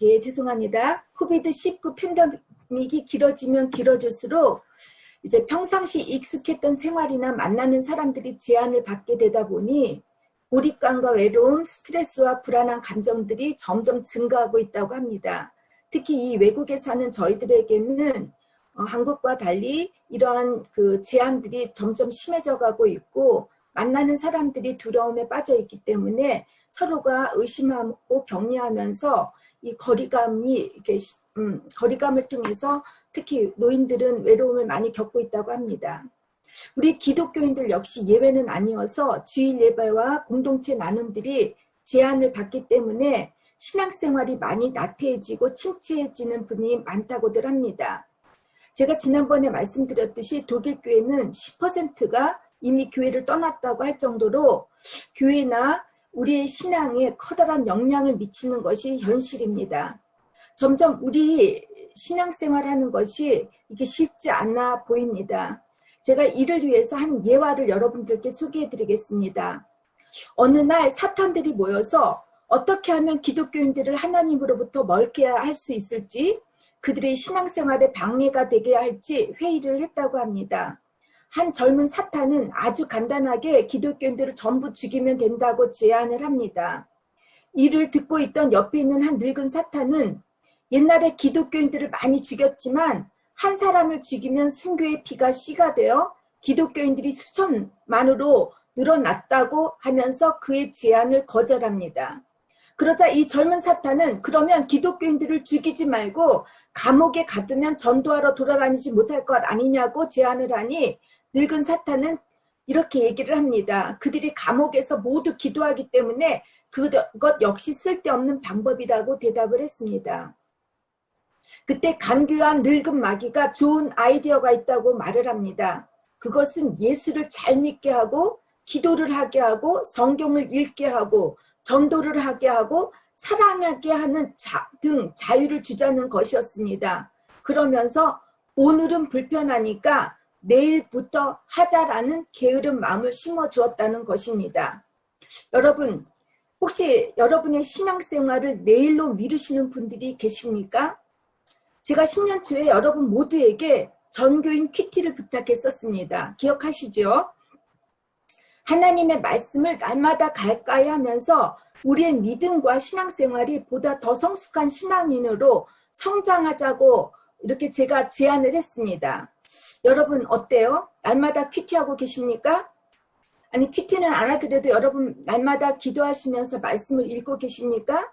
예, 죄송합니다. 코비드-19 팬데믹이 길어지면 길어질수록 이제 평상시 익숙했던 생활이나 만나는 사람들이 제한을 받게 되다 보니 고립감과 외로움, 스트레스와 불안한 감정들이 점점 증가하고 있다고 합니다. 특히 이 외국에 사는 저희들에게는 한국과 달리 이러한 그 제한들이 점점 심해져 가고 있고 만나는 사람들이 두려움에 빠져 있기 때문에 서로가 의심하고 격려하면서 이 거리감이 이렇게 거리감을 통해서 특히 노인들은 외로움을 많이 겪고 있다고 합니다. 우리 기독교인들 역시 예외는 아니어서 주일 예배와 공동체 나눔들이 제한을 받기 때문에 신앙생활이 많이 나태해지고 침체해지는 분이 많다고들 합니다. 제가 지난번에 말씀드렸듯이 독일 교회는 10%가 이미 교회를 떠났다고 할 정도로 교회나 우리의 신앙에 커다란 영향을 미치는 것이 현실입니다. 점점 우리 신앙생활하는 것이 이게 쉽지 않아 보입니다. 제가 이를 위해서 한 예화를 여러분들께 소개해 드리겠습니다. 어느 날 사탄들이 모여서 어떻게 하면 기독교인들을 하나님으로부터 멀게 할 수 있을지 그들의 신앙생활에 방해가 되게 할지 회의를 했다고 합니다. 한 젊은 사탄은 아주 간단하게 기독교인들을 전부 죽이면 된다고 제안을 합니다. 이를 듣고 있던 옆에 있는 한 늙은 사탄은 옛날에 기독교인들을 많이 죽였지만 한 사람을 죽이면 순교의 피가 씨가 되어 기독교인들이 수천만으로 늘어났다고 하면서 그의 제안을 거절합니다. 그러자 이 젊은 사탄은 그러면 기독교인들을 죽이지 말고 감옥에 가두면 전도하러 돌아다니지 못할 것 아니냐고 제안을 하니 늙은 사탄은 이렇게 얘기를 합니다. 그들이 감옥에서 모두 기도하기 때문에 그것 역시 쓸데없는 방법이라고 대답을 했습니다. 그때 간교한 늙은 마귀가 좋은 아이디어가 있다고 말을 합니다. 그것은 예수를 잘 믿게 하고 기도를 하게 하고 성경을 읽게 하고 전도를 하게 하고 사랑하게 하는 등 자유를 주자는 것이었습니다. 그러면서 오늘은 불편하니까 내일부터 하자라는 게으른 마음을 심어주었다는 것입니다. 여러분, 혹시 여러분의 신앙생활을 내일로 미루시는 분들이 계십니까? 제가 10년 초에 여러분 모두에게 전교인 큐티를 부탁했었습니다. 기억하시죠? 하나님의 말씀을 날마다 갈까이 하면서 우리의 믿음과 신앙생활이 보다 더 성숙한 신앙인으로 성장하자고 이렇게 제가 제안을 했습니다. 여러분 어때요? 날마다 큐티하고 계십니까? 아니 큐티는 안 하더라도 여러분 날마다 기도하시면서 말씀을 읽고 계십니까?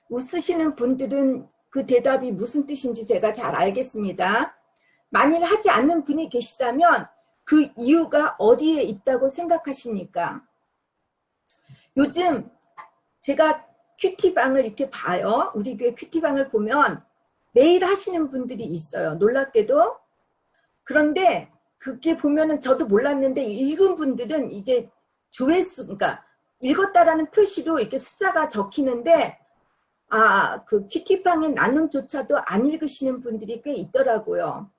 웃으시는 분들은 그 대답이 무슨 뜻인지 제가 잘 알겠습니다. 만일 하지 않는 분이 계시다면 그 이유가 어디에 있다고 생각하십니까? 요즘 제가 큐티방을 이렇게 봐요. 우리 교회 큐티방을 보면 매일 하시는 분들이 있어요. 놀랍게도. 그런데 그게 보면은 저도 몰랐는데 읽은 분들은 이게 조회수, 그러니까 읽었다라는 표시로 이렇게 숫자가 적히는데 그 큐티방의 나눔조차도 안 읽으시는 분들이 꽤 있더라고요.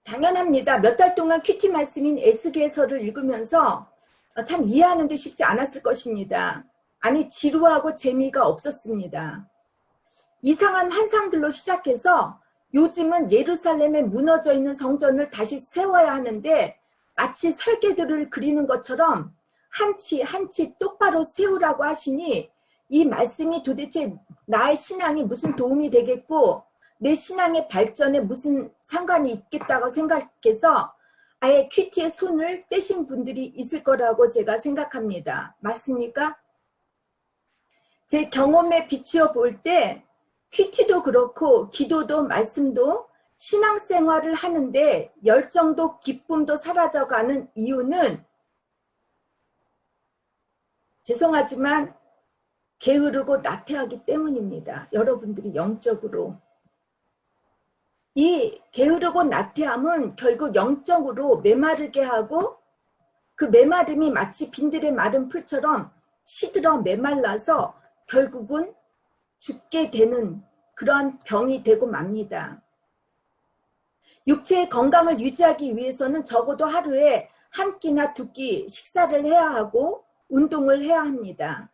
당연합니다. 몇 달 동안 큐티 말씀인 에스겔서를 읽으면서 참 이해하는데 쉽지 않았을 것입니다. 아니 지루하고 재미가 없었습니다. 이상한 환상들로 시작해서 요즘은 예루살렘에 무너져 있는 성전을 다시 세워야 하는데 마치 설계도를 그리는 것처럼 한 치 한 치 똑바로 세우라고 하시니 이 말씀이 도대체 나의 신앙에 무슨 도움이 되겠고 내 신앙의 발전에 무슨 상관이 있겠다고 생각해서 아예 큐티에 손을 떼신 분들이 있을 거라고 제가 생각합니다. 맞습니까? 제 경험에 비추어 볼 때 큐티도 그렇고 기도도 말씀도 신앙생활을 하는데 열정도 기쁨도 사라져가는 이유는 죄송하지만 게으르고 나태하기 때문입니다. 여러분들이 영적으로. 이 게으르고 나태함은 결국 영적으로 메마르게 하고 그 메마름이 마치 빈들의 마른 풀처럼 시들어 메말라서 결국은 죽게 되는 그러한 병이 되고 맙니다. 육체의 건강을 유지하기 위해서는 적어도 하루에 한 끼나 두 끼 식사를 해야 하고 운동을 해야 합니다.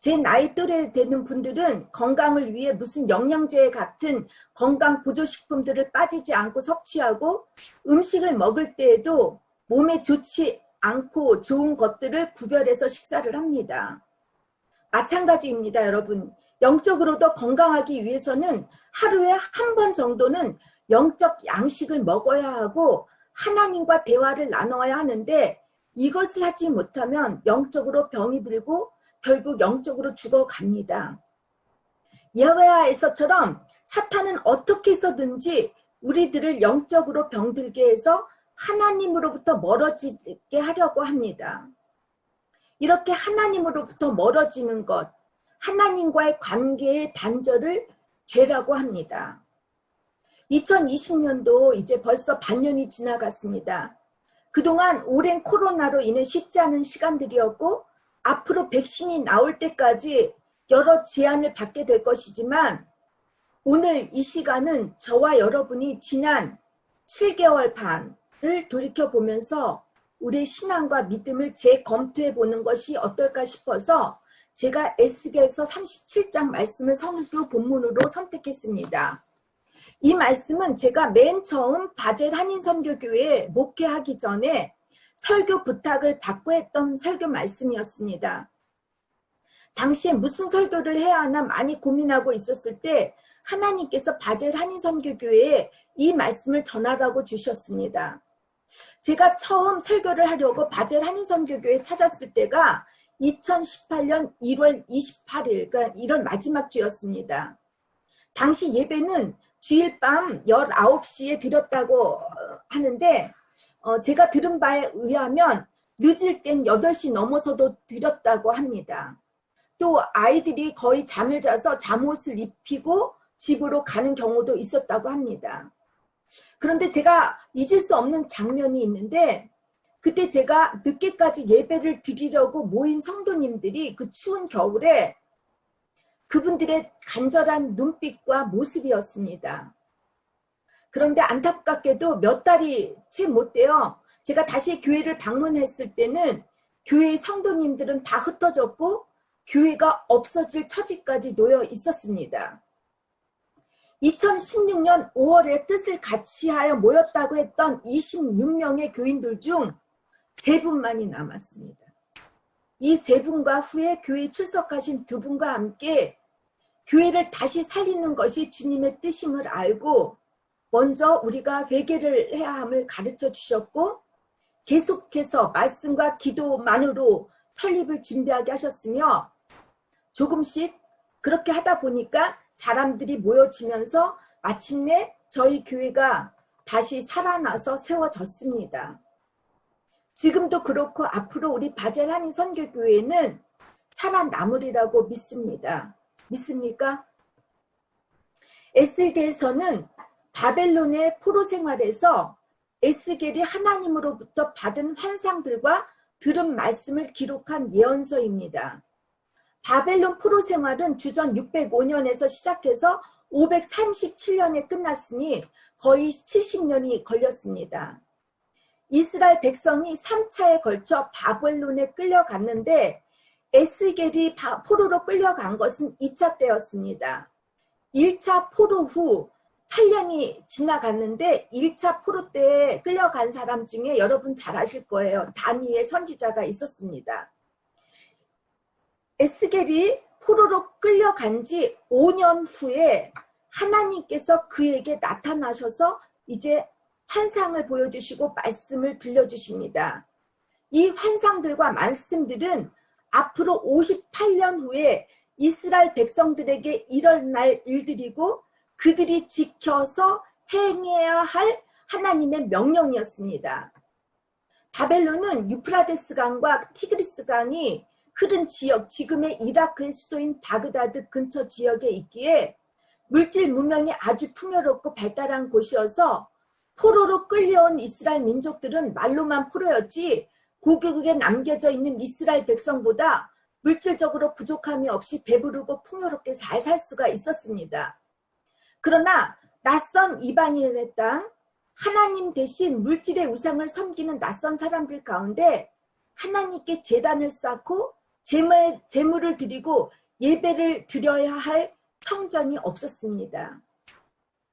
제 나이 또래 되는 분들은 건강을 위해 무슨 영양제 같은 건강 보조식품들을 빠지지 않고 섭취하고 음식을 먹을 때에도 몸에 좋지 않고 좋은 것들을 구별해서 식사를 합니다. 마찬가지입니다, 여러분. 영적으로도 건강하기 위해서는 하루에 한 번 정도는 영적 양식을 먹어야 하고 하나님과 대화를 나눠야 하는데 이것을 하지 못하면 영적으로 병이 들고 결국 영적으로 죽어갑니다. 야훼아에서처럼 사탄은 어떻게 해서든지 우리들을 영적으로 병들게 해서 하나님으로부터 멀어지게 하려고 합니다. 이렇게 하나님으로부터 멀어지는 것, 하나님과의 관계의 단절을 죄라고 합니다. 2020년도 이제 벌써 반년이 지나갔습니다. 그동안 오랜 코로나로 인해 쉽지 않은 시간들이었고 앞으로 백신이 나올 때까지 여러 제한을 받게 될 것이지만 오늘 이 시간은 저와 여러분이 지난 7개월 반을 돌이켜보면서 우리의 신앙과 믿음을 재검토해 보는 것이 어떨까 싶어서 제가 에스겔서 37장 말씀을 설교 본문으로 선택했습니다. 이 말씀은 제가 맨 처음 바젤 한인선교교회에 목회하기 전에 설교 부탁을 받고 했던 설교 말씀이었습니다. 당시에 무슨 설교를 해야 하나 많이 고민하고 있었을 때 하나님께서 바젤 한인선교교회에 이 말씀을 전하라고 주셨습니다. 제가 처음 설교를 하려고 바젤 한인선교교회에 찾았을 때가 2018년 1월 28일, 그러니까 1월 마지막 주였습니다. 당시 예배는 주일 밤 19시에 드렸다고 하는데 제가 들은 바에 의하면 늦을 땐 8시 넘어서도 드렸다고 합니다. 또 아이들이 거의 잠을 자서 잠옷을 입히고 집으로 가는 경우도 있었다고 합니다. 그런데 제가 잊을 수 없는 장면이 있는데 그때 제가 늦게까지 예배를 드리려고 모인 성도님들이 그 추운 겨울에 그분들의 간절한 눈빛과 모습이었습니다. 그런데 안타깝게도 몇 달이 채 못 돼요. 제가 다시 교회를 방문했을 때는 교회의 성도님들은 다 흩어졌고 교회가 없어질 처지까지 놓여 있었습니다. 2016년 5월에 뜻을 같이 하여 모였다고 했던 26명의 교인들 중 3분만이 남았습니다. 이 3분과 후에 교회에 출석하신 2분과 함께 교회를 다시 살리는 것이 주님의 뜻임을 알고 먼저 우리가 회개를 해야 함을 가르쳐 주셨고 계속해서 말씀과 기도만으로 설립을 준비하게 하셨으며 조금씩 그렇게 하다 보니까 사람들이 모여지면서 마침내 저희 교회가 다시 살아나서 세워졌습니다. 지금도 그렇고 앞으로 우리 바젤 한인 선교교회는 살아남으리라고 믿습니다. 믿습니까? 에스겔서는 바벨론의 포로 생활에서 에스겔이 하나님으로부터 받은 환상들과 들은 말씀을 기록한 예언서입니다. 바벨론 포로 생활은 주전 605년에서 시작해서 537년에 끝났으니 거의 70년이 걸렸습니다. 이스라엘 백성이 3차에 걸쳐 바벨론에 끌려갔는데 에스겔이 포로로 끌려간 것은 2차 때였습니다. 1차 포로 후 8년이 지나갔는데 1차 포로 때에 끌려간 사람 중에 여러분 잘 아실 거예요. 다니엘 선지자가 있었습니다. 에스겔이 포로로 끌려간 지 5년 후에 하나님께서 그에게 나타나셔서 이제 환상을 보여주시고 말씀을 들려주십니다. 이 환상들과 말씀들은 앞으로 58년 후에 이스라엘 백성들에게 일어날 일들이고 그들이 지켜서 행해야 할 하나님의 명령이었습니다. 바벨론은 유프라데스 강과 티그리스 강이 흐른 지역, 지금의 이라크의 수도인 바그다드 근처 지역에 있기에 물질 문명이 아주 풍요롭고 발달한 곳이어서 포로로 끌려온 이스라엘 민족들은 말로만 포로였지 고국에 남겨져 있는 이스라엘 백성보다 물질적으로 부족함이 없이 배부르고 풍요롭게 잘 살 수가 있었습니다. 그러나 낯선 이방인의 땅, 하나님 대신 물질의 우상을 섬기는 낯선 사람들 가운데 하나님께 제단을 쌓고 제물을 드리고 예배를 드려야 할 성전이 없었습니다.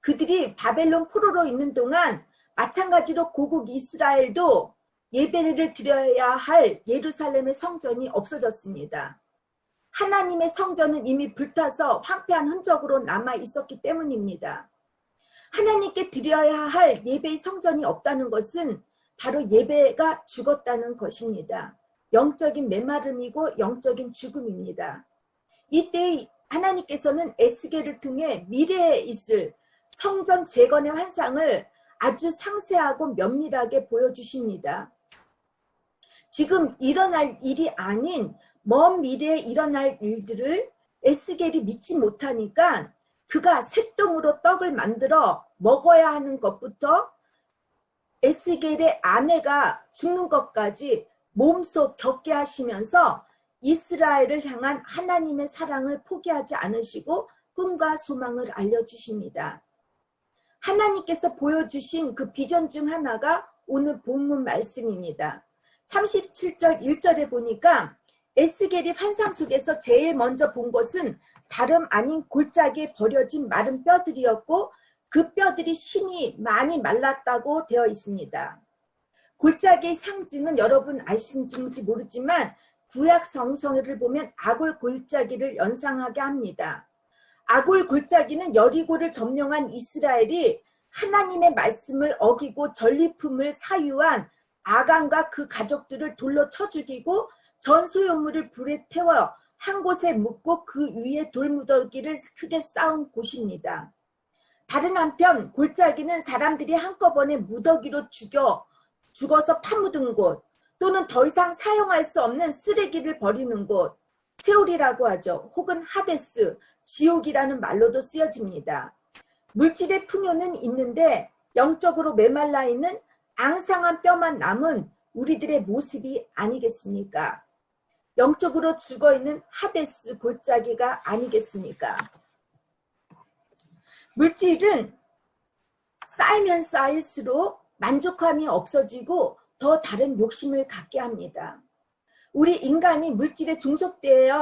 그들이 바벨론 포로로 있는 동안 마찬가지로 고국 이스라엘도 예배를 드려야 할 예루살렘의 성전이 없어졌습니다. 하나님의 성전은 이미 불타서 황폐한 흔적으로 남아 있었기 때문입니다. 하나님께 드려야 할 예배의 성전이 없다는 것은 바로 예배가 죽었다는 것입니다. 영적인 메마름이고 영적인 죽음입니다. 이때 하나님께서는 에스겔을 통해 미래에 있을 성전 재건의 환상을 아주 상세하고 면밀하게 보여주십니다. 지금 일어날 일이 아닌 먼 미래에 일어날 일들을 에스겔이 믿지 못하니까 그가 쇠똥으로 떡을 만들어 먹어야 하는 것부터 에스겔의 아내가 죽는 것까지 몸소 겪게 하시면서 이스라엘을 향한 하나님의 사랑을 포기하지 않으시고 꿈과 소망을 알려주십니다. 하나님께서 보여주신 그 비전 중 하나가 오늘 본문 말씀입니다. 37절 1절에 보니까 에스겔이 환상 속에서 제일 먼저 본 것은 다름 아닌 골짜기에 버려진 마른 뼈들이었고 그 뼈들이 신이 많이 말랐다고 되어 있습니다. 골짜기의 상징은 여러분 아시는지 모르지만 구약 성서를 보면 아골 골짜기를 연상하게 합니다. 아골 골짜기는 여리고를 점령한 이스라엘이 하나님의 말씀을 어기고 전리품을 사유한 아간과 그 가족들을 돌로 쳐 죽이고 전 소유물을 불에 태워 한 곳에 묻고 그 위에 돌무더기를 크게 쌓은 곳입니다. 다른 한편 골짜기는 사람들이 한꺼번에 무더기로 죽어서 파묻은 곳 또는 더 이상 사용할 수 없는 쓰레기를 버리는 곳, 세올이라고 하죠. 혹은 하데스, 지옥이라는 말로도 쓰여집니다. 물질의 풍요는 있는데 영적으로 메말라 있는 앙상한 뼈만 남은 우리들의 모습이 아니겠습니까? 영적으로 죽어있는 하데스 골짜기가 아니겠습니까? 물질은 쌓이면 쌓일수록 만족함이 없어지고 더 다른 욕심을 갖게 합니다. 우리 인간이 물질에 종속되게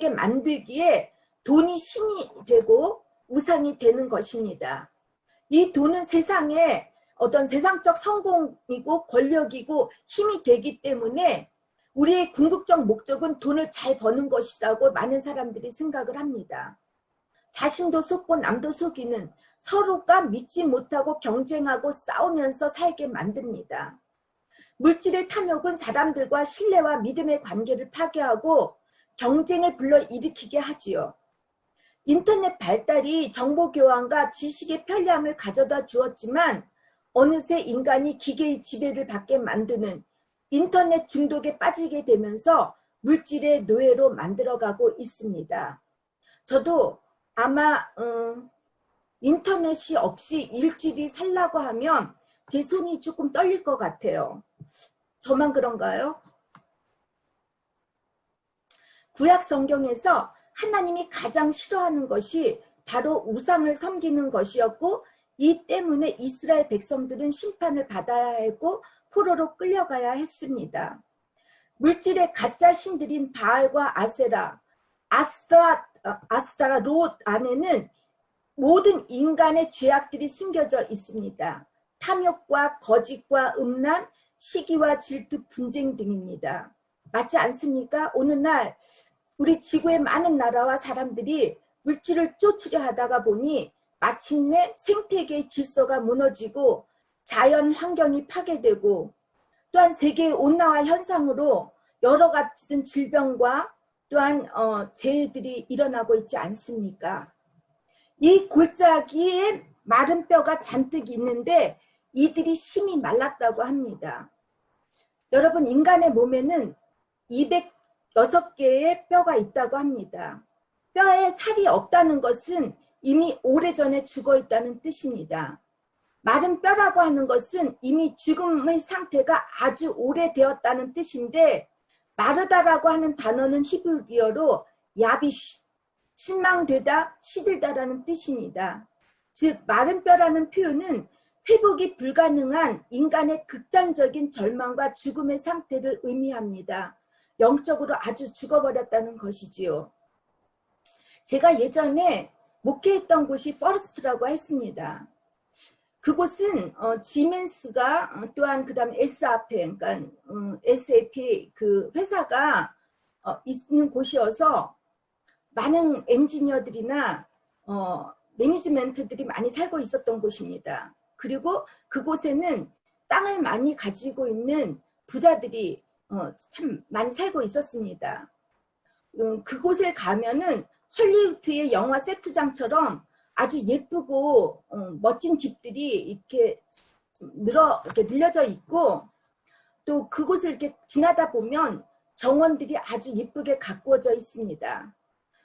만들기에 돈이 신이 되고 우상이 되는 것입니다. 이 돈은 세상에 어떤 세상적 성공이고 권력이고 힘이 되기 때문에 우리의 궁극적 목적은 돈을 잘 버는 것이라고 많은 사람들이 생각을 합니다. 자신도 속고 남도 속이는 서로가 믿지 못하고 경쟁하고 싸우면서 살게 만듭니다. 물질의 탐욕은 사람들과 신뢰와 믿음의 관계를 파괴하고 경쟁을 불러일으키게 하지요. 인터넷 발달이 정보 교환과 지식의 편리함을 가져다 주었지만 어느새 인간이 기계의 지배를 받게 만드는 인터넷 중독에 빠지게 되면서 물질의 노예로 만들어가고 있습니다. 저도 아마 인터넷이 없이 일주일이 살라고 하면 제 손이 조금 떨릴 것 같아요. 저만 그런가요? 구약 성경에서 하나님이 가장 싫어하는 것이 바로 우상을 섬기는 것이었고 이 때문에 이스라엘 백성들은 심판을 받아야 했고 포로로 끌려가야 했습니다. 물질의 가짜 신들인 바알과 아세라, 아스타롯 안에는 모든 인간의 죄악들이 숨겨져 있습니다. 탐욕과 거짓과 음란, 시기와 질투, 분쟁 등입니다. 맞지 않습니까? 오늘날 우리 지구의 많은 나라와 사람들이 물질을 쫓으려 하다가 보니 마침내 생태계의 질서가 무너지고 자연 환경이 파괴되고 또한 세계의 온난화 현상으로 여러 가지 질병과 또한 재해들이 일어나고 있지 않습니까? 이 골짜기에 마른 뼈가 잔뜩 있는데 이들이 심이 말랐다고 합니다. 여러분 인간의 몸에는 206개의 뼈가 있다고 합니다. 뼈에 살이 없다는 것은 이미 오래전에 죽어 있다는 뜻입니다. 마른 뼈라고 하는 것은 이미 죽음의 상태가 아주 오래되었다는 뜻인데 마르다라고 하는 단어는 히브리어로 야비쉬, 실망되다, 시들다라는 뜻입니다. 즉 마른 뼈라는 표현은 회복이 불가능한 인간의 극단적인 절망과 죽음의 상태를 의미합니다. 영적으로 아주 죽어버렸다는 것이지요. 제가 예전에 목회했던 곳이 퍼스트라고 했습니다. 그곳은 지멘스가 또한 그다음 SAP, 그러니까 SAP 그 회사가 있는 곳이어서 많은 엔지니어들이나 매니지먼트들이 많이 살고 있었던 곳입니다. 그리고 그곳에는 땅을 많이 가지고 있는 부자들이 참 많이 살고 있었습니다. 그곳에 가면은 헐리우드의 영화 세트장처럼 아주 예쁘고 멋진 집들이 이렇게 늘려져 있고, 또 그곳을 이렇게 지나다 보면 정원들이 아주 예쁘게 가꾸어져 있습니다.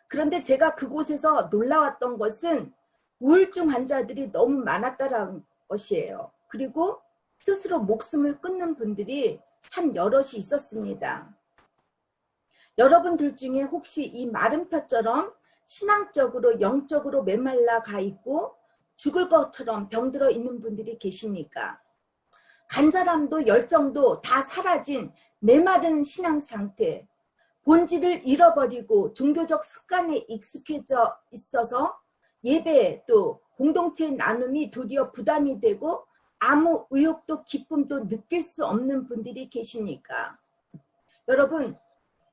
그런데 제가 그곳에서 놀라웠던 것은 우울증 환자들이 너무 많았다는 것이에요. 그리고 스스로 목숨을 끊는 분들이 참 여럿이 있었습니다. 여러분들 중에 혹시 이 마른 뼈처럼 신앙적으로 영적으로 메말라 가 있고 죽을 것처럼 병들어 있는 분들이 계십니까? 간절함도 열정도 다 사라진 메마른 신앙 상태, 본질을 잃어버리고 종교적 습관에 익숙해져 있어서 예배 또 공동체의 나눔이 도리어 부담이 되고 아무 의욕도 기쁨도 느낄 수 없는 분들이 계십니까? 여러분,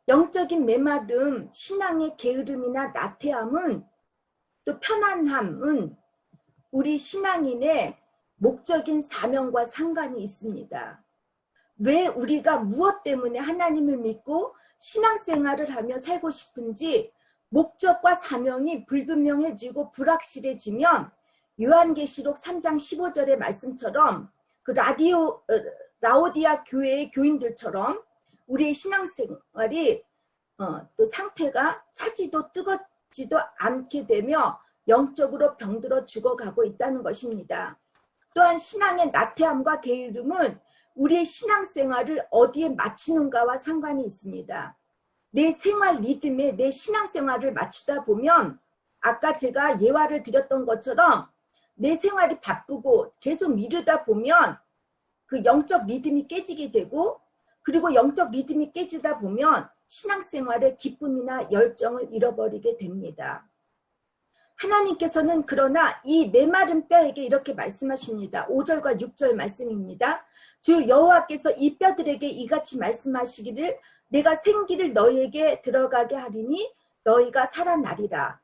영적인 메마름, 신앙의 게으름이나 나태함은, 또 편안함은 우리 신앙인의 목적인 사명과 상관이 있습니다. 왜 우리가 무엇 때문에 하나님을 믿고 신앙생활을 하며 살고 싶은지 목적과 사명이 불분명해지고 불확실해지면 요한계시록 3장 15절의 말씀처럼 그 라오디아 교회의 교인들처럼 우리의 신앙생활이 또 상태가 차지도 뜨겁지도 않게 되며 영적으로 병들어 죽어가고 있다는 것입니다. 또한 신앙의 나태함과 게으름은 우리의 신앙생활을 어디에 맞추는가와 상관이 있습니다. 내 생활 리듬에 내 신앙생활을 맞추다 보면 아까 제가 예화를 드렸던 것처럼 내 생활이 바쁘고 계속 미루다 보면 그 영적 리듬이 깨지게 되고, 그리고 영적 리듬이 깨지다 보면 신앙생활의 기쁨이나 열정을 잃어버리게 됩니다. 하나님께서는 그러나 이 메마른 뼈에게 이렇게 말씀하십니다. 5절과 6절 말씀입니다. 주 여호와께서 이 뼈들에게 이같이 말씀하시기를 내가 생기를 너희에게 들어가게 하리니 너희가 살아나리라.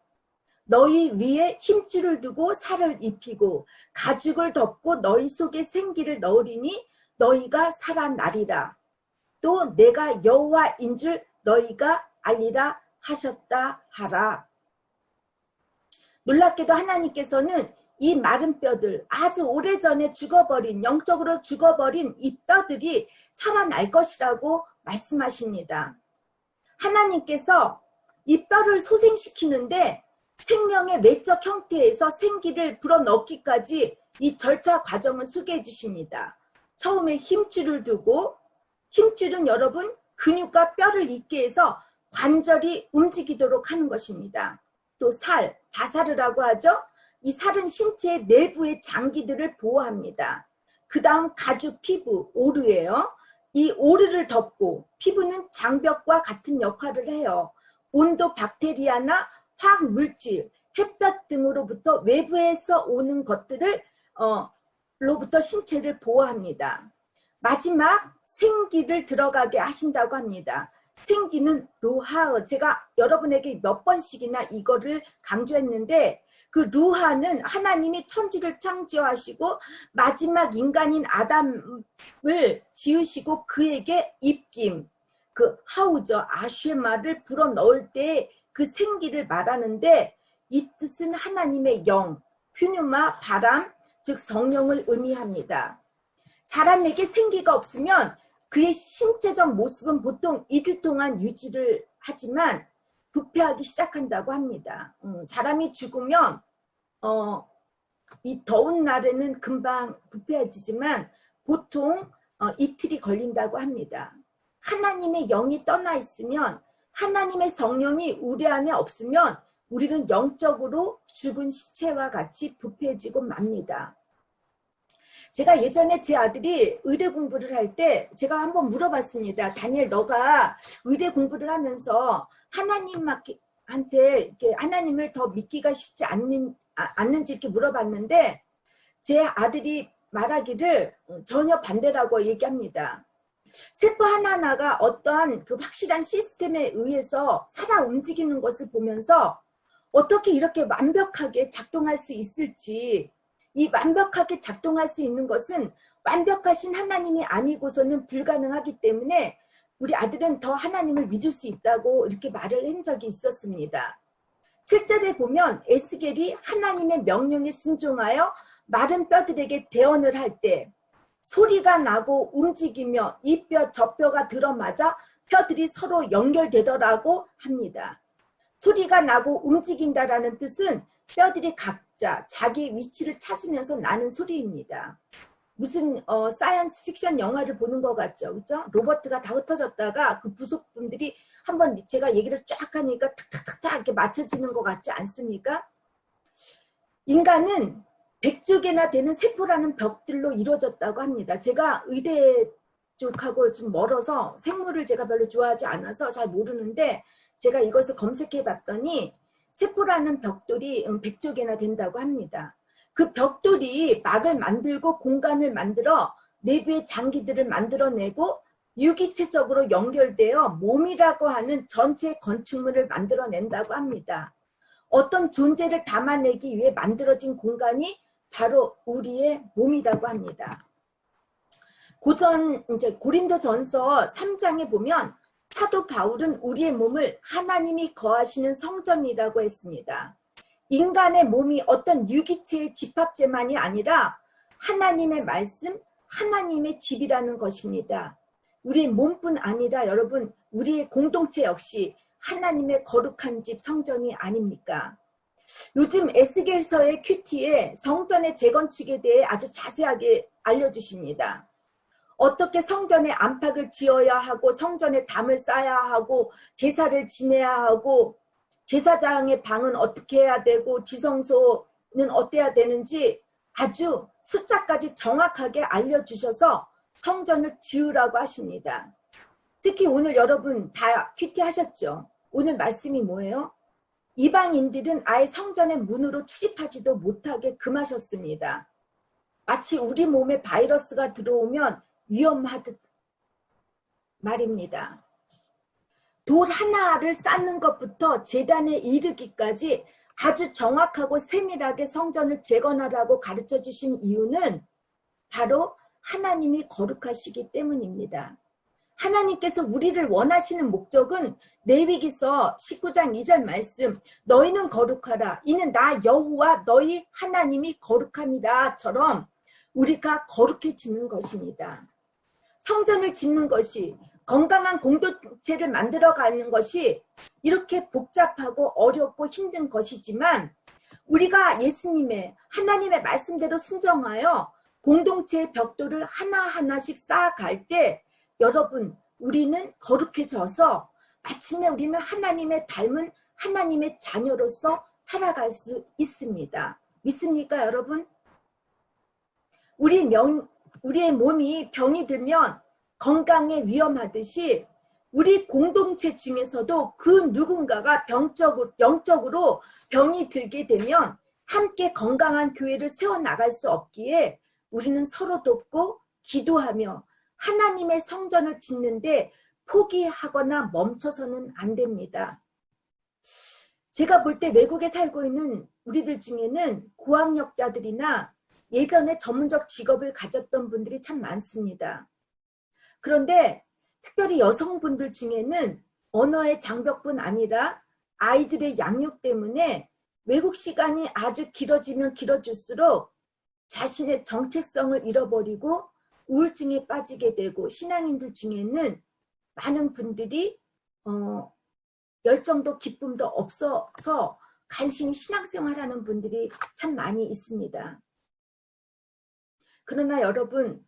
너희 위에 힘줄을 두고 살을 입히고 가죽을 덮고 너희 속에 생기를 넣으리니 너희가 살아나리라. 또 내가 여호와인 줄 너희가 알리라 하셨다 하라. 놀랍게도 하나님께서는 이 마른 뼈들, 아주 오래전에 죽어버린, 영적으로 죽어버린 이 뼈들이 살아날 것이라고 말씀하십니다. 하나님께서 이 뼈를 소생시키는데 생명의 외적 형태에서 생기를 불어넣기까지 이 절차 과정을 소개해 주십니다. 처음에 힘줄을 두고, 힘줄은 여러분 근육과 뼈를 잇게 해서 관절이 움직이도록 하는 것입니다. 또 살, 바사르라고 하죠. 이 살은 신체의 내부의 장기들을 보호합니다. 그 다음 가죽, 피부, 오르예요. 이 오르를 덮고, 피부는 장벽과 같은 역할을 해요. 온도, 박테리아나 화학 물질, 햇볕 등으로부터 외부에서 오는 것들을 로부터 신체를 보호합니다. 마지막 생기를 들어가게 하신다고 합니다. 생기는 루하흐, 제가 여러분에게 몇 번씩이나 이거를 강조했는데, 그 루하는 하나님이 천지를 창조하시고 마지막 인간인 아담을 지으시고 그에게 입김, 그 하우저 아쉐마를 불어넣을 때 그 생기를 말하는데, 이 뜻은 하나님의 영, 퓨뉴마, 바람, 즉 성령을 의미합니다. 사람에게 생기가 없으면 그의 신체적 모습은 보통 이틀 동안 유지를 하지만 부패하기 시작한다고 합니다. 사람이 죽으면 이 더운 날에는 금방 부패해지지만 보통 이틀이 걸린다고 합니다. 하나님의 영이 떠나 있으면, 하나님의 성령이 우리 안에 없으면 우리는 영적으로 죽은 시체와 같이 부패해지고 맙니다. 제가 예전에 제 아들이 의대 공부를 할 때 제가 한번 물어봤습니다. 다니엘, 너가 의대 공부를 하면서 하나님한테 이렇게 하나님을 더 믿기가 쉽지 않는지 이렇게 물어봤는데 제 아들이 말하기를 전혀 반대라고 얘기합니다. 세포 하나하나가 어떠한 그 확실한 시스템에 의해서 살아 움직이는 것을 보면서 어떻게 이렇게 완벽하게 작동할 수 있을지, 이 완벽하게 작동할 수 있는 것은 완벽하신 하나님이 아니고서는 불가능하기 때문에 우리 아들은 더 하나님을 믿을 수 있다고 이렇게 말을 한 적이 있었습니다. 7절에 보면 에스겔이 하나님의 명령에 순종하여 마른 뼈들에게 대언을 할 때 소리가 나고 움직이며 이 뼈 저 뼈가 들어맞아 뼈들이 서로 연결되더라고 합니다. 소리가 나고 움직인다라는 뜻은 뼈들이 각자 자기 위치를 찾으면서 나는 소리입니다. 무슨 사이언스 픽션 영화를 보는 것 같죠, 그렇죠? 로버트가 다 흩어졌다가 그 부속품들이 한번 제가 얘기를 쫙 하니까 탁탁탁탁 이렇게 맞춰지는 것 같지 않습니까? 인간은 100쪽이나 되는 세포라는 벽들로 이루어졌다고 합니다. 제가 의대 쪽하고 좀 멀어서 생물을 제가 별로 좋아하지 않아서 잘 모르는데 제가 이것을 검색해 봤더니 세포라는 벽돌이 100쪽이나 된다고 합니다. 그 벽돌이 막을 만들고 공간을 만들어 내부의 장기들을 만들어내고 유기체적으로 연결되어 몸이라고 하는 전체 건축물을 만들어낸다고 합니다. 어떤 존재를 담아내기 위해 만들어진 공간이 바로 우리의 몸이라고 합니다. 이제 고린도전서 3장에 보면 사도 바울은 우리의 몸을 하나님이 거하시는 성전이라고 했습니다. 인간의 몸이 어떤 유기체의 집합체만이 아니라 하나님의 말씀, 하나님의 집이라는 것입니다. 우리의 몸뿐 아니라 여러분, 우리의 공동체 역시 하나님의 거룩한 집 성전이 아닙니까? 요즘 에스겔서의 큐티에 성전의 재건축에 대해 아주 자세하게 알려주십니다. 어떻게 성전에 안팎을 지어야 하고 성전에 담을 쌓아야 하고 제사를 지내야 하고 제사장의 방은 어떻게 해야 되고 지성소는 어때야 되는지 아주 숫자까지 정확하게 알려주셔서 성전을 지으라고 하십니다. 특히 오늘 여러분 다 큐티 하셨죠? 오늘 말씀이 뭐예요? 이방인들은 아예 성전의 문으로 출입하지도 못하게 금하셨습니다. 마치 우리 몸에 바이러스가 들어오면 위험하듯 말입니다. 돌 하나를 쌓는 것부터 제단에 이르기까지 아주 정확하고 세밀하게 성전을 재건하라고 가르쳐 주신 이유는 바로 하나님이 거룩하시기 때문입니다. 하나님께서 우리를 원하시는 목적은 레위기서 19장 2절 말씀 너희는 거룩하라 이는 나 여호와 너희 하나님이 거룩함이라처럼 우리가 거룩해지는 것입니다. 성전을 짓는 것이 건강한 공동체를 만들어가는 것이 이렇게 복잡하고 어렵고 힘든 것이지만 우리가 예수님의 하나님의 말씀대로 순종하여 공동체의 벽돌을 하나하나씩 쌓아갈 때 여러분 우리는 거룩해져서 마침내 우리는 하나님의 닮은 하나님의 자녀로서 살아갈 수 있습니다. 믿습니까 여러분? 우리의 몸이 병이 들면 건강에 위험하듯이 우리 공동체 중에서도 그 누군가가 영적으로 병이 들게 되면 함께 건강한 교회를 세워나갈 수 없기에 우리는 서로 돕고 기도하며 하나님의 성전을 짓는데 포기하거나 멈춰서는 안 됩니다. 제가 볼 때 외국에 살고 있는 우리들 중에는 고학력자들이나 예전에 전문적 직업을 가졌던 분들이 참 많습니다. 그런데 특별히 여성분들 중에는 언어의 장벽뿐 아니라 아이들의 양육 때문에 외국 시간이 아주 길어지면 길어질수록 자신의 정체성을 잃어버리고 우울증에 빠지게 되고 신앙인들 중에는 많은 분들이 열정도 기쁨도 없어서 간신히 신앙생활하는 분들이 참 많이 있습니다. 그러나 여러분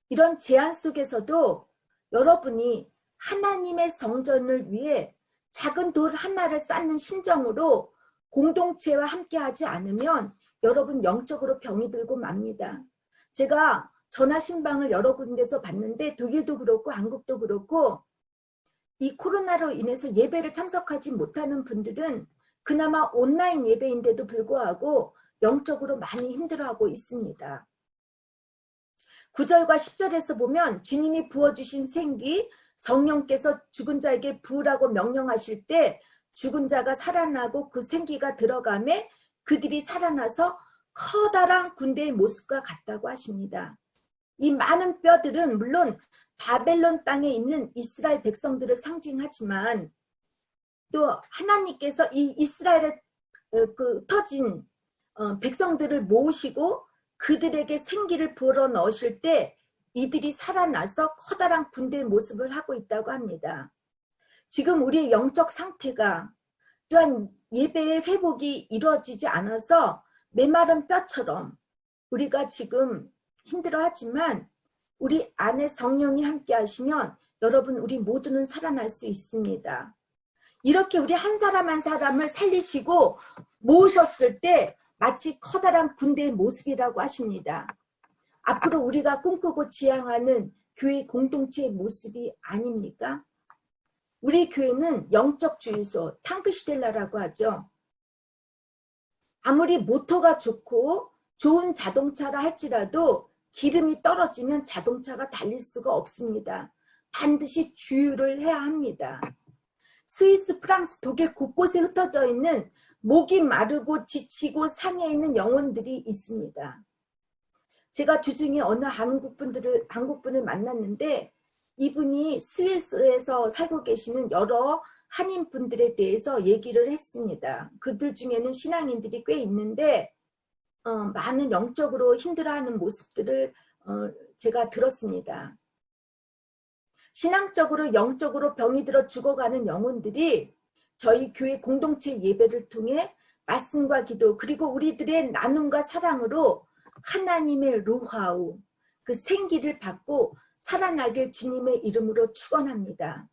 이런 제한 속에서도 여러분이 하나님의 성전을 위해 작은 돌 하나를 쌓는 심정으로 공동체와 함께하지 않으면 여러분 영적으로 병이 들고 맙니다. 제가 전화 신방을 여러 군데서 봤는데 독일도 그렇고 한국도 그렇고 이 코로나로 인해서 예배를 참석하지 못하는 분들은 그나마 온라인 예배인데도 불구하고 영적으로 많이 힘들어하고 있습니다. 9절과 10절에서 보면 주님이 부어주신 생기, 성령께서 죽은 자에게 부으라고 명령하실 때 죽은 자가 살아나고 그 생기가 들어가매 그들이 살아나서 커다란 군대의 모습과 같다고 하십니다. 이 많은 뼈들은 물론 바벨론 땅에 있는 이스라엘 백성들을 상징하지만 또 하나님께서 이 이스라엘에 터진 백성들을 모으시고 그들에게 생기를 불어 넣으실 때 이들이 살아나서 커다란 군대의 모습을 하고 있다고 합니다. 지금 우리의 영적 상태가 또한 예배의 회복이 이루어지지 않아서 메마른 뼈처럼 우리가 지금 힘들어하지만 우리 안에 성령이 함께 하시면 여러분 우리 모두는 살아날 수 있습니다. 이렇게 우리 한 사람 한 사람을 살리시고 모으셨을 때 마치 커다란 군대의 모습이라고 하십니다. 앞으로 우리가 꿈꾸고 지향하는 교회 공동체의 모습이 아닙니까? 우리 교회는 영적 주유소, 탕크슈텔라라고 하죠. 아무리 모터가 좋고 좋은 자동차라 할지라도 기름이 떨어지면 자동차가 달릴 수가 없습니다. 반드시 주유를 해야 합니다. 스위스, 프랑스, 독일 곳곳에 흩어져 있는 목이 마르고 지치고 상해 있는 영혼들이 있습니다. 제가 주중에 어느 한국분을 만났는데 이분이 스위스에서 살고 계시는 여러 한인분들에 대해서 얘기를 했습니다. 그들 중에는 신앙인들이 꽤 있는데 많은 영적으로 힘들어하는 모습들을 제가 들었습니다. 신앙적으로 영적으로 병이 들어 죽어가는 영혼들이 저희 교회 공동체 예배를 통해 말씀과 기도 그리고 우리들의 나눔과 사랑으로 하나님의 루하우 그 생기를 받고 살아나길 주님의 이름으로 축원합니다.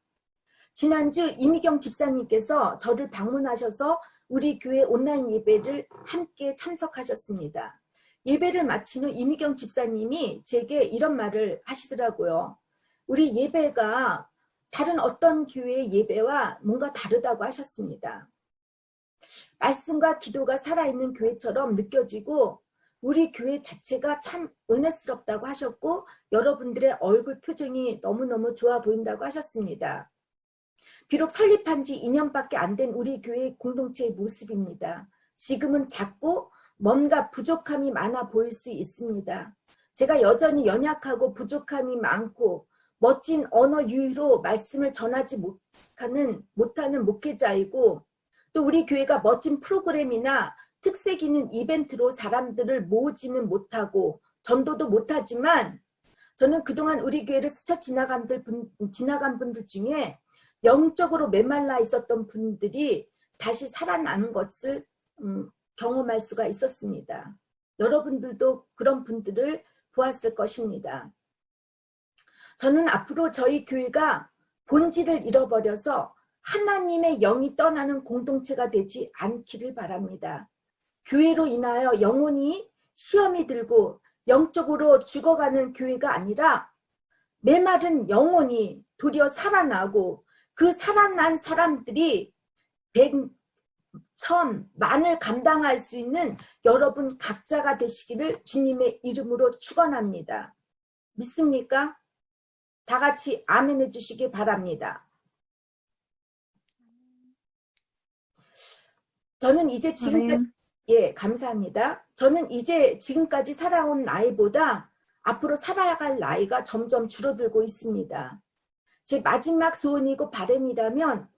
지난주 이미경 집사님께서 저를 방문하셔서 우리 교회 온라인 예배를 함께 참석하셨습니다. 예배를 마친 후 이미경 집사님이 제게 이런 말을 하시더라고요. 우리 예배가 다른 어떤 교회의 예배와 뭔가 다르다고 하셨습니다. 말씀과 기도가 살아있는 교회처럼 느껴지고 우리 교회 자체가 참 은혜스럽다고 하셨고 여러분들의 얼굴 표정이 너무너무 좋아 보인다고 하셨습니다. 비록 설립한 지 2년밖에 안 된 우리 교회 공동체의 모습입니다. 지금은 작고 뭔가 부족함이 많아 보일 수 있습니다. 제가 여전히 연약하고 부족함이 많고 멋진 언어 유희로 말씀을 전하지 못하는 목회자이고 또 우리 교회가 멋진 프로그램이나 특색 있는 이벤트로 사람들을 모으지는 못하고 전도도 못하지만 저는 그동안 우리 교회를 스쳐 지나간 분들 중에 영적으로 메말라 있었던 분들이 다시 살아나는 것을 경험할 수가 있었습니다. 여러분들도 그런 분들을 보았을 것입니다. 저는 앞으로 저희 교회가 본질을 잃어버려서 하나님의 영이 떠나는 공동체가 되지 않기를 바랍니다. 교회로 인하여 영혼이 시험이 들고 영적으로 죽어가는 교회가 아니라 메마른 영혼이 도리어 살아나고 그 살아난 사람들이 100, 1000, 만을 감당할 수 있는 여러분 각자가 되시기를 주님의 이름으로 축원합니다. 믿습니까? 다 같이 아멘 해주시기 바랍니다. 저는 이제 지금까지 감사합니다. 저는 이제 지금까지 살아온 나이보다 앞으로 살아갈 나이가 점점 줄어들고 있습니다. 제 마지막 소원이고 바람이라면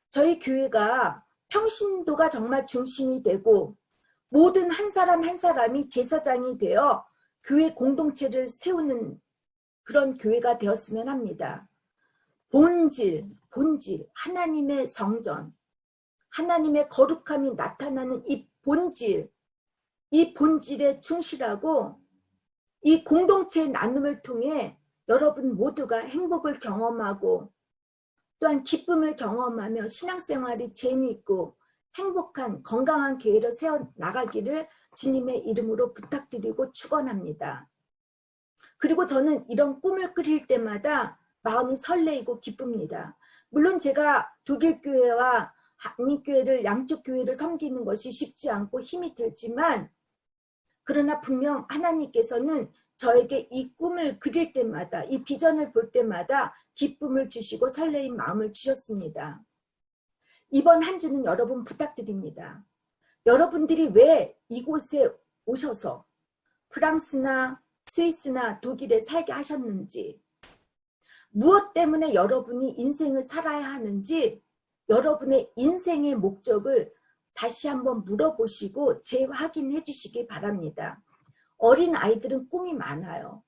저희 교회가 평신도가 정말 중심이 되고 모든 한 사람 한 사람이 제사장이 되어 교회 공동체를 세우는 그런 교회가 되었으면 합니다. 본질, 하나님의 성전, 하나님의 거룩함이 나타나는 이 본질에 충실하고 이 공동체의 나눔을 통해 여러분 모두가 행복을 경험하고 또한 기쁨을 경험하며 신앙생활이 재미있고 행복한 건강한 교회를 세워나가기를 주님의 이름으로 부탁드리고 축원합니다. 그리고 저는 이런 꿈을 꾸릴 때마다 마음이 설레이고 기쁩니다. 물론 제가 독일 교회와 한인교회를 양쪽 교회를 섬기는 것이 쉽지 않고 힘이 들지만 그러나 분명 하나님께서는 저에게 이 꿈을 그릴 때마다 이 비전을 볼 때마다 기쁨을 주시고 설레임 마음을 주셨습니다. 이번 한 주는 여러분 부탁드립니다. 여러분들이 왜 이곳에 오셔서 프랑스나 스위스나 독일에 살게 하셨는지, 무엇 때문에 여러분이 인생을 살아야 하는지 여러분의 인생의 목적을 다시 한번 물어보시고 재확인해 주시기 바랍니다. 어린 아이들은 꿈이 많아요.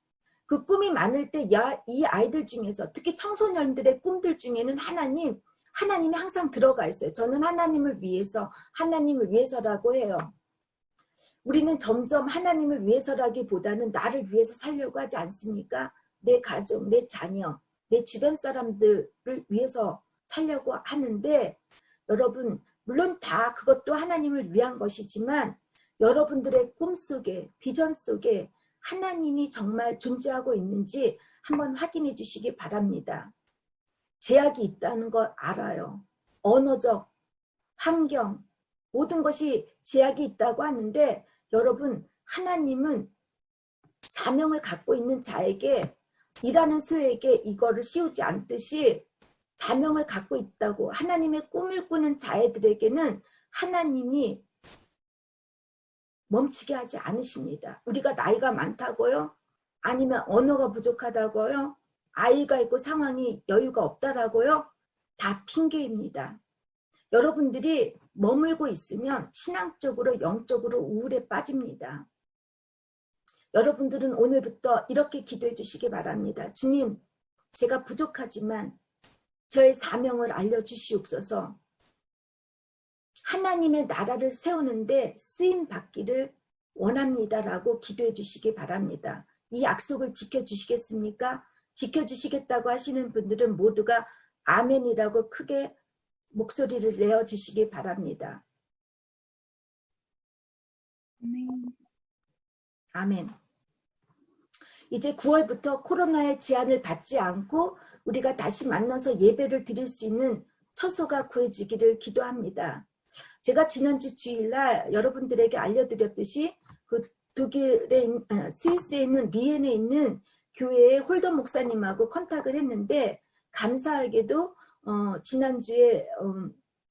그 꿈이 많을 때 이 아이들 중에서 특히 청소년들의 꿈들 중에는 하나님이 항상 들어가 있어요. 저는 하나님을 위해서라고 해요. 우리는 점점 하나님을 위해서라기보다는 나를 위해서 살려고 하지 않습니까? 내 가족, 내 자녀, 내 주변 사람들을 위해서 살려고 하는데 여러분 물론 다 그것도 하나님을 위한 것이지만 여러분들의 꿈속에 비전 속에 하나님이 정말 존재하고 있는지 한번 확인해 주시기 바랍니다. 제약이 있다는 걸 알아요. 언어적, 환경 모든 것이 제약이 있다고 하는데 여러분 하나님은 사명을 갖고 있는 자에게 일하는 수에게 이거를 씌우지 않듯이 사명을 갖고 있다고 하나님의 꿈을 꾸는 자애들에게는 하나님이 멈추게 하지 않으십니다. 우리가 나이가 많다고요? 아니면 언어가 부족하다고요? 아이가 있고 상황이 여유가 없다라고요? 다 핑계입니다. 여러분들이 머물고 있으면 신앙적으로 영적으로 우울에 빠집니다. 여러분들은 오늘부터 이렇게 기도해 주시기 바랍니다. 주님, 제가 부족하지만 저의 사명을 알려주시옵소서. 하나님의 나라를 세우는데 쓰임 받기를 원합니다라고 기도해 주시기 바랍니다. 이 약속을 지켜주시겠습니까? 지켜주시겠다고 하시는 분들은 모두가 아멘이라고 크게 목소리를 내어주시기 바랍니다. 아멘. 이제 9월부터 코로나의 제한을 받지 않고 우리가 다시 만나서 예배를 드릴 수 있는 처소가 구해지기를 기도합니다. 제가 지난주 주일날 여러분들에게 알려드렸듯이 그 독일에 스위스에 있는 리엔에 있는 교회의 홀더 목사님하고 컨택을 했는데 감사하게도 지난주에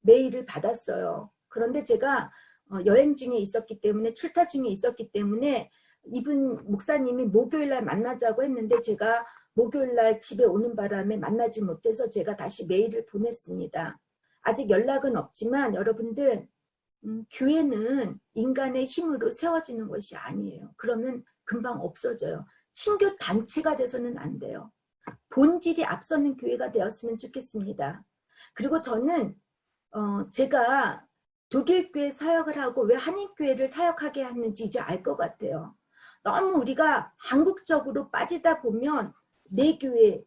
메일을 받았어요. 그런데 제가 여행 중에 있었기 때문에 출타 중에 있었기 때문에 이분 목사님이 목요일날 만나자고 했는데 제가 목요일날 집에 오는 바람에 만나지 못해서 제가 다시 메일을 보냈습니다. 아직 연락은 없지만 여러분들 교회는 인간의 힘으로 세워지는 것이 아니에요. 그러면 금방 없어져요. 친교 단체가 돼서는 안 돼요. 본질이 앞서는 교회가 되었으면 좋겠습니다. 그리고 저는 제가 독일 교회 사역을 하고 왜 한인교회를 사역하게 했는지 이제 알 것 같아요. 너무 우리가 한국적으로 빠지다 보면 내 교회,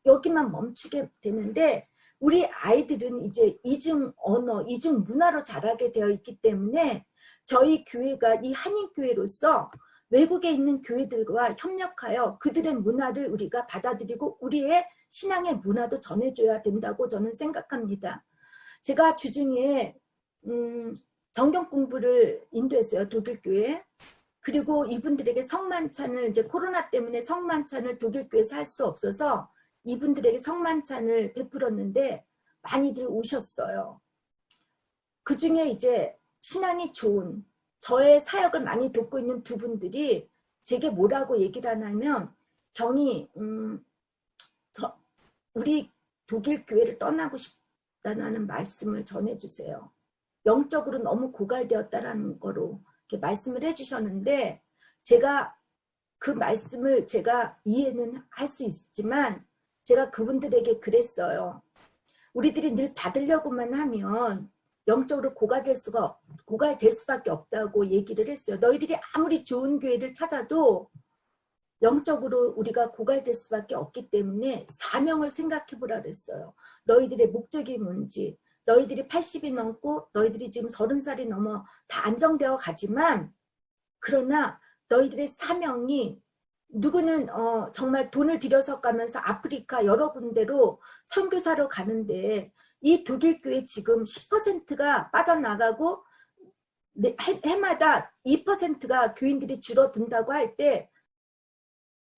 여기만 멈추게 되는데 우리 아이들은 이제 이중 언어, 이중 문화로 자라게 되어 있기 때문에 저희 교회가 이 한인교회로서 외국에 있는 교회들과 협력하여 그들의 문화를 우리가 받아들이고 우리의 신앙의 문화도 전해줘야 된다고 저는 생각합니다. 제가 주중에 정경 공부를 인도했어요. 독일 교회. 그리고 이분들에게 성만찬을 이제 코로나 때문에 성만찬을 독일 교회에서 할 수 없어서 이분들에게 성만찬을 베풀었는데 많이들 우셨어요. 그 중에 이제 신앙이 좋은 저의 사역을 많이 돕고 있는 두 분들이 제게 뭐라고 얘기를 하냐면 경이 우리 독일 교회를 떠나고 싶다는 말씀을 전해주세요. 영적으로 너무 고갈되었다라는 거로 이렇게 말씀을 해주셨는데 제가 그 말씀을 제가 이해는 할 수 있지만 제가 그분들에게 그랬어요. 우리들이 늘 받으려고만 하면 영적으로 고갈될 수밖에 없다고 얘기를 했어요. 너희들이 아무리 좋은 교회를 찾아도 영적으로 우리가 고갈될 수밖에 없기 때문에 사명을 생각해 보라 그랬어요. 너희들의 목적이 뭔지. 너희들이 80이 넘고 너희들이 지금 30살이 넘어 다 안정되어 가지만 그러나 너희들의 사명이 누구는 정말 돈을 들여서 가면서 아프리카 여러 군데로 선교사로 가는데 이 독일교회 지금 10%가 빠져나가고 해마다 2%가 교인들이 줄어든다고 할 때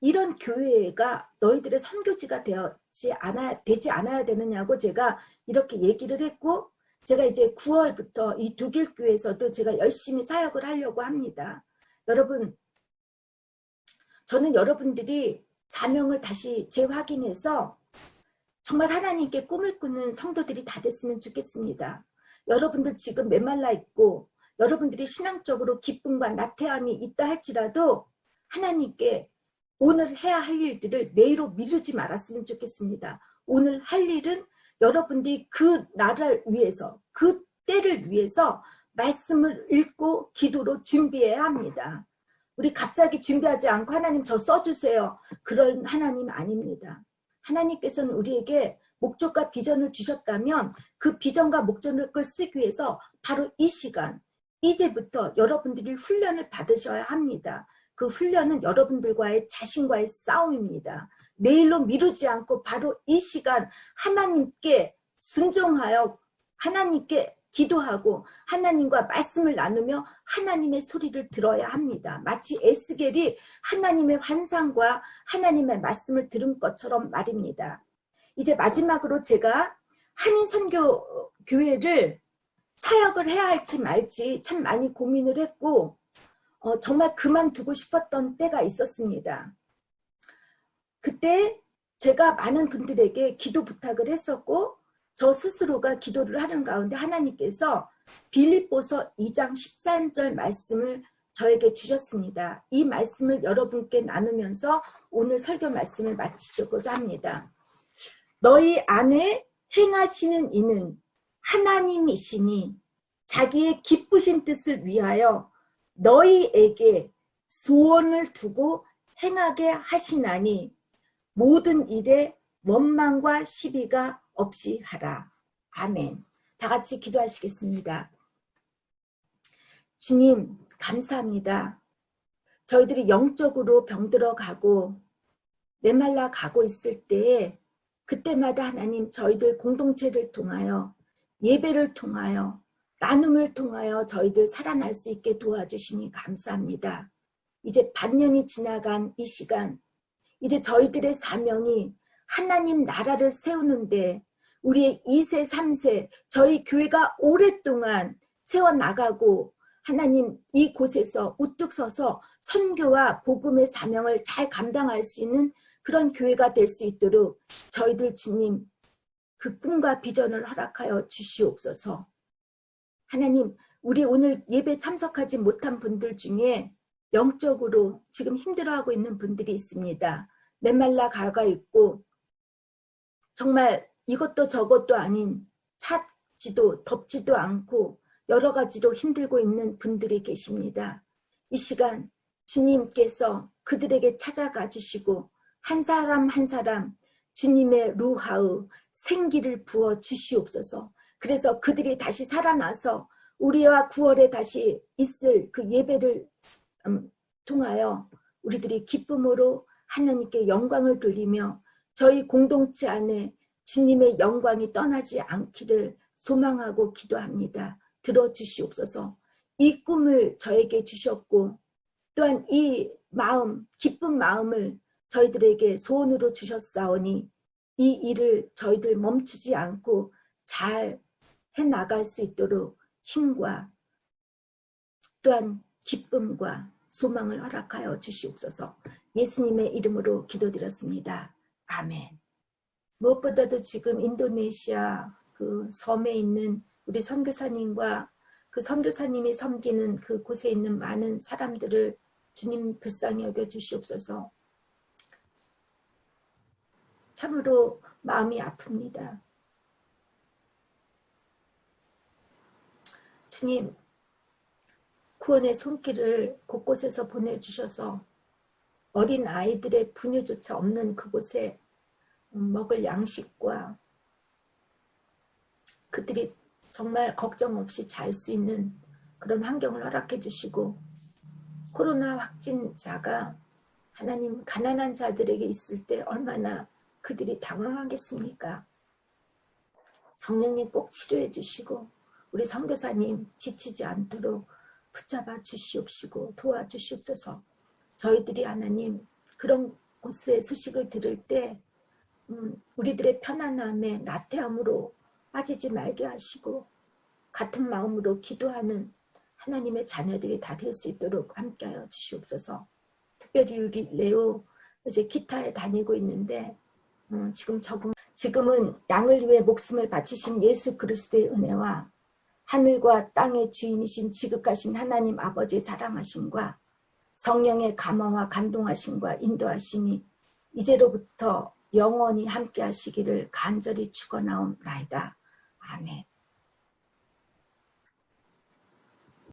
이런 교회가 너희들의 선교지가 되지 않아야 되느냐고 제가 이렇게 얘기를 했고, 제가 이제 9월부터 이 독일 교회에서도 제가 열심히 사역을 하려고 합니다. 여러분, 저는 여러분들이 사명을 다시 재확인해서 정말 하나님께 꿈을 꾸는 성도들이 다 됐으면 좋겠습니다. 여러분들 지금 메말라 있고 여러분들이 신앙적으로 기쁨과 나태함이 있다 할지라도 하나님께 오늘 해야 할 일들을 내일로 미루지 말았으면 좋겠습니다. 오늘 할 일은 여러분들이 그 나라를 위해서, 그 때를 위해서 말씀을 읽고 기도로 준비해야 합니다. 우리 갑자기 준비하지 않고 하나님 저 써주세요. 그런 하나님 아닙니다. 하나님께서는 우리에게 목적과 비전을 주셨다면 그 비전과 목적을 쓰기 위해서 바로 이 시간, 이제부터 여러분들이 훈련을 받으셔야 합니다. 그 훈련은 여러분들과의 자신과의 싸움입니다. 내일로 미루지 않고 바로 이 시간 하나님께 순종하여 하나님께 기도하고 하나님과 말씀을 나누며 하나님의 소리를 들어야 합니다. 마치 에스겔이 하나님의 환상과 하나님의 말씀을 들은 것처럼 말입니다. 이제 마지막으로 제가 한인선교교회를 사역을 해야 할지 말지 참 많이 고민을 했고 정말 그만두고 싶었던 때가 있었습니다. 그때 제가 많은 분들에게 기도 부탁을 했었고 저 스스로가 기도를 하는 가운데 하나님께서 빌립보서 2장 13절 말씀을 저에게 주셨습니다. 이 말씀을 여러분께 나누면서 오늘 설교 말씀을 마치고자 합니다. 너희 안에 행하시는 이는 하나님이시니 자기의 기쁘신 뜻을 위하여 너희에게 소원을 두고 행하게 하시나니 모든 일에 원망과 시비가 없이 하라. 아멘. 다 같이 기도하시겠습니다. 주님 감사합니다. 저희들이 영적으로 병들어가고 메말라 가고 있을 때에 그때마다 하나님 저희들 공동체를 통하여 예배를 통하여 나눔을 통하여 저희들 살아날 수 있게 도와주시니 감사합니다. 이제 반년이 지나간 이 시간 이제 저희들의 사명이 하나님 나라를 세우는데 우리의 2세, 3세 저희 교회가 오랫동안 세워나가고 하나님 이곳에서 우뚝 서서 선교와 복음의 사명을 잘 감당할 수 있는 그런 교회가 될 수 있도록 저희들 주님 그 꿈과 비전을 허락하여 주시옵소서. 하나님 우리 오늘 예배 참석하지 못한 분들 중에 영적으로 지금 힘들어하고 있는 분들이 있습니다. 메말라 가가 있고 정말 이것도 저것도 아닌 찼지도 덥지도 않고 여러 가지로 힘들고 있는 분들이 계십니다. 이 시간 주님께서 그들에게 찾아가 주시고 한 사람 한 사람 주님의 루하우 생기를 부어 주시옵소서. 그래서 그들이 다시 살아나서 우리와 9월에 다시 있을 그 예배를 통하여 우리들이 기쁨으로 하나님께 영광을 돌리며 저희 공동체 안에 주님의 영광이 떠나지 않기를 소망하고 기도합니다. 들어주시옵소서. 이 꿈을 저에게 주셨고 또한 이 마음, 기쁜 마음을 저희들에게 소원으로 주셨사오니 이 일을 저희들 멈추지 않고 잘 해나갈 수 있도록 힘과 또한 기쁨과 소망을 허락하여 주시옵소서. 예수님의 이름으로 기도드렸습니다. 아멘. 무엇보다도 지금 인도네시아 그 섬에 있는 우리 선교사님과 그 선교사님이 섬기는 그 곳에 있는 많은 사람들을 주님 불쌍히 여겨 주시옵소서. 참으로 마음이 아픕니다. 주님 구원의 손길을 곳곳에서 보내주셔서 어린 아이들의 분유조차 없는 그곳에 먹을 양식과 그들이 정말 걱정 없이 잘 수 있는 그런 환경을 허락해 주시고 코로나 확진자가 하나님, 가난한 자들에게 있을 때 얼마나 그들이 당황하겠습니까? 성령님 꼭 치료해 주시고 우리 선교사님 지치지 않도록 붙잡아 주시옵시고 도와주시옵소서. 저희들이 하나님 그런 곳에 소식을 들을 때 우리들의 편안함에 나태함으로 빠지지 말게 하시고 같은 마음으로 기도하는 하나님의 자녀들이 다 될 수 있도록 함께하여 주시옵소서. 특별히 우리 레오 이제 기타에 다니고 있는데 지금은 양을 위해 목숨을 바치신 예수 그리스도의 은혜와 하늘과 땅의 주인이신 지극하신 하나님 아버지의 사랑하심과 성령의 감화와 감동하심과 인도하심이 이제로부터 영원히 함께 하시기를 간절히 축원하옵나이다. 아멘.